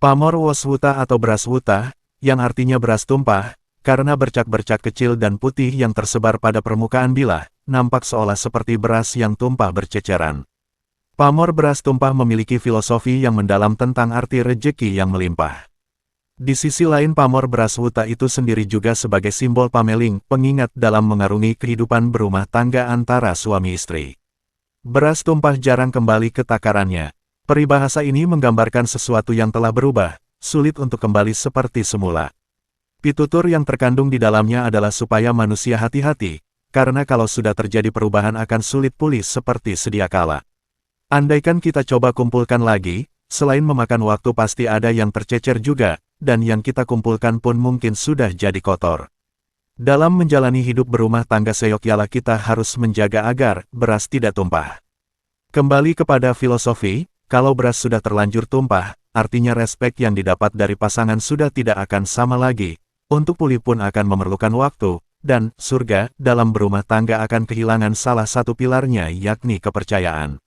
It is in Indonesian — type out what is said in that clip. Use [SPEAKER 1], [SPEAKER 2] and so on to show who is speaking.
[SPEAKER 1] Pamor Woswuta atau beras wuta, yang artinya beras tumpah, karena bercak-bercak kecil dan putih yang tersebar pada permukaan bilah, nampak seolah seperti beras yang tumpah berceceran. Pamor beras tumpah memiliki filosofi yang mendalam tentang arti rejeki yang melimpah. Di sisi lain pamor beras wuta itu sendiri juga sebagai simbol pameling, pengingat dalam mengarungi kehidupan berumah tangga antara suami istri. Beras tumpah jarang kembali ke takarannya. Peribahasa ini menggambarkan sesuatu yang telah berubah, sulit untuk kembali seperti semula. Pitutur yang terkandung di dalamnya adalah supaya manusia hati-hati, karena kalau sudah terjadi perubahan akan sulit pulih seperti sedia kala. Andaikan kita coba kumpulkan lagi, selain memakan waktu pasti ada yang tercecer juga, dan yang kita kumpulkan pun mungkin sudah jadi kotor. Dalam menjalani hidup berumah tangga seyogyala kita harus menjaga agar beras tidak tumpah. Kembali kepada filosofi, kalau beras sudah terlanjur tumpah, artinya respek yang didapat dari pasangan sudah tidak akan sama lagi, untuk pulih pun akan memerlukan waktu, dan surga dalam berumah tangga akan kehilangan salah satu pilarnya yakni kepercayaan.